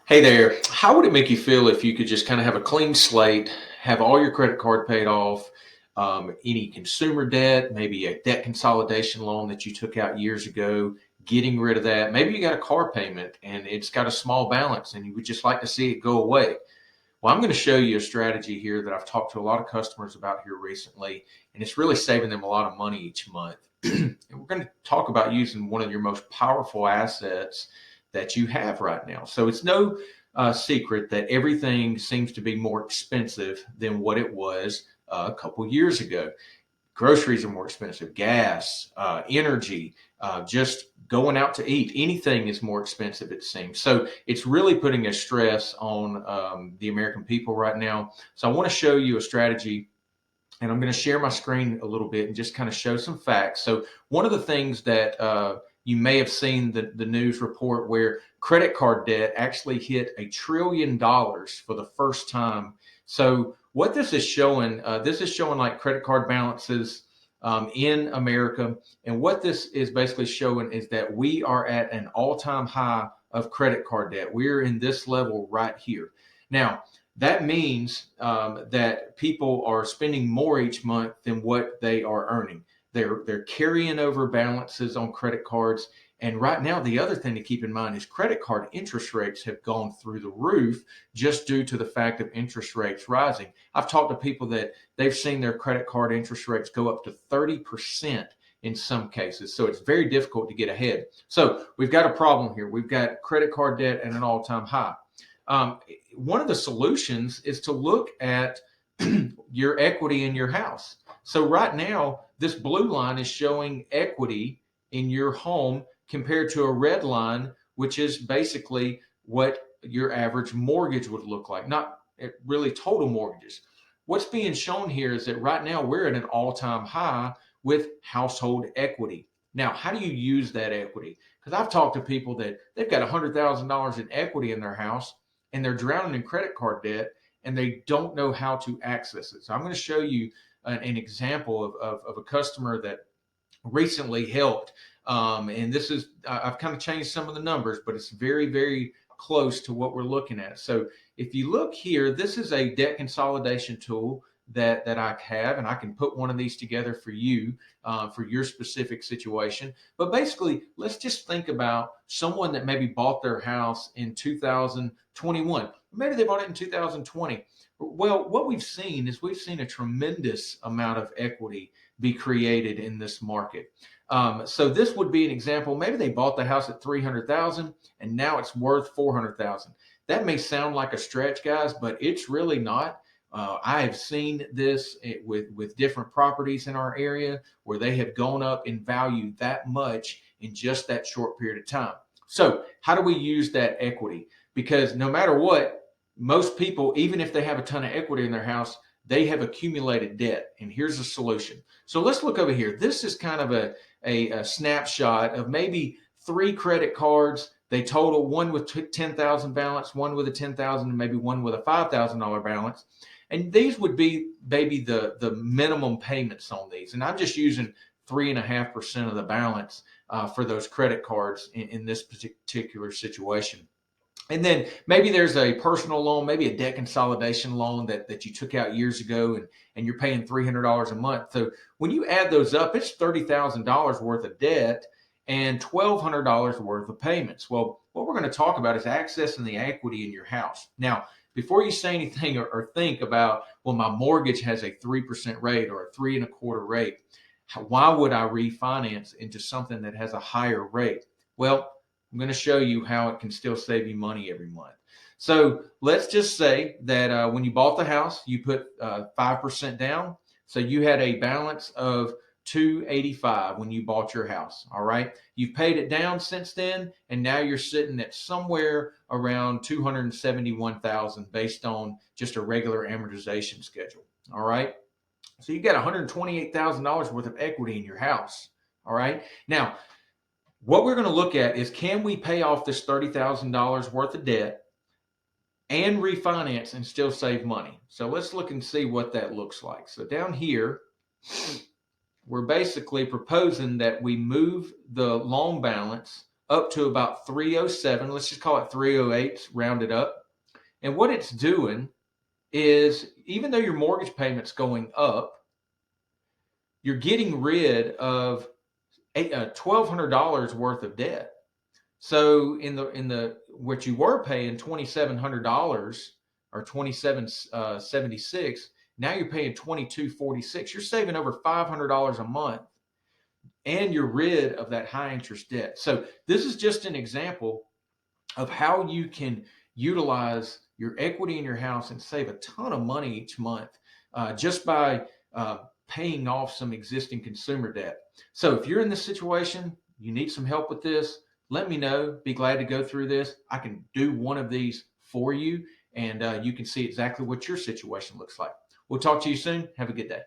Hey there. How would it make you feel if you could just kind of have a clean slate, have all your credit card paid off, any consumer debt, maybe a debt consolidation loan that you took out years ago, getting rid of that? Maybe you got a car payment and it's got a small balance and you would just like to see it go away. Well, I'm going to show you a strategy here that I've talked to a lot of customers about here recently, and it's really saving them a lot of money each month. And we're going to talk about using one of your most powerful assets that you have right now. So it's no secret that everything seems to be more expensive than what it was a couple years ago. Groceries are more expensive, gas, energy, just going out to eat, anything is more expensive, it seems. So it's really putting a stress on the American people right now. So I want to show you a strategy, and I'm going to share my screen a little bit and just kind of show some facts. So one of the things that you may have seen the news report where credit card debt actually hit $1 trillion for the first time. So what this is showing like credit card balances in America. And what this is basically showing is that we are at an all-time high of credit card debt. We're in this level right here. Now, that means that people are spending more each month than what they are earning. They're carrying over balances on credit cards. And right now, the other thing to keep in mind is credit card interest rates have gone through the roof just due to the fact of interest rates rising. I've talked to people that they've seen their credit card interest rates go up to 30% in some cases. So it's very difficult to get ahead. So we've got a problem here. We've got credit card debt at an all-time high. One of the solutions is to look at your equity in your house. So right now, this blue line is showing equity in your home compared to a red line, which is basically what your average mortgage would look like, not really total mortgages. What's being shown here is that right now we're at an all-time high with household equity. Now, how do you use that equity? Because I've talked to people that they've got $100,000 in equity in their house and they're drowning in credit card debt and they don't know how to access it. So I'm going to show you an example of a customer that recently helped. And this is, I've kind of changed some of the numbers, but it's very, very close to what we're looking at. So if you look here, this is a debt consolidation tool that I have, and I can put one of these together for you for your specific situation. But basically, let's just think about someone that maybe bought their house in 2021. Maybe they bought it in 2020. Well, what we've seen is we've seen a tremendous amount of equity be created in this market. So this would be an example. Maybe they bought the house at 300,000 and now it's worth 400,000. That may sound like a stretch, guys, but it's really not. I have seen this with different properties in our area where they have gone up in value that much in just that short period of time. So how do we use that equity? Because no matter what, most people, even if they have a ton of equity in their house, they have accumulated debt. And here's the solution. So let's look over here. This is kind of a snapshot of maybe 3 credit cards. They total one with 10,000 balance, one with a 10,000, and maybe one with a $5,000 balance. And these would be maybe the minimum payments on these. And I'm just using 3.5% of the balance for those credit cards in this particular situation. And then maybe there's a personal loan, maybe a debt consolidation loan that you took out years ago and you're paying $300 a month. So when you add those up, it's $30,000 worth of debt and $1,200 worth of payments. Well, what we're going to talk about is accessing the equity in your house. Now, before you say anything or think about, well, my mortgage has a 3% rate or a 3.25% rate, why would I refinance into something that has a higher rate? Well, I'm going to show you how it can still save you money every month. So let's just say that when you bought the house, you put 5% down. So you had a balance of 285 when you bought your house. All right. You've paid it down since then, and now you're sitting at somewhere around 271,000 based on just a regular amortization schedule. All right. So you got $128,000 worth of equity in your house. All right. Now, what we're going to look at is, can we pay off this $30,000 worth of debt and refinance and still save money? So let's look and see what that looks like. So down here, we're basically proposing that we move the loan balance up to about 307. Let's just call it 308, rounded up. And what it's doing is, even though your mortgage payment's going up, you're getting rid of $1,200 worth of debt. So in the what you were paying $2,700 or 2776, now you're paying 2246. You're saving over $500 a month, and you're rid of that high interest debt. So this is just an example of how you can utilize your equity in your house and save a ton of money each month, just by paying off some existing consumer debt. So if you're in this situation, you need some help with this, let me know. Be glad to go through this. I can do one of these for you, and you can see exactly what your situation looks like. We'll talk to you soon. Have a good day.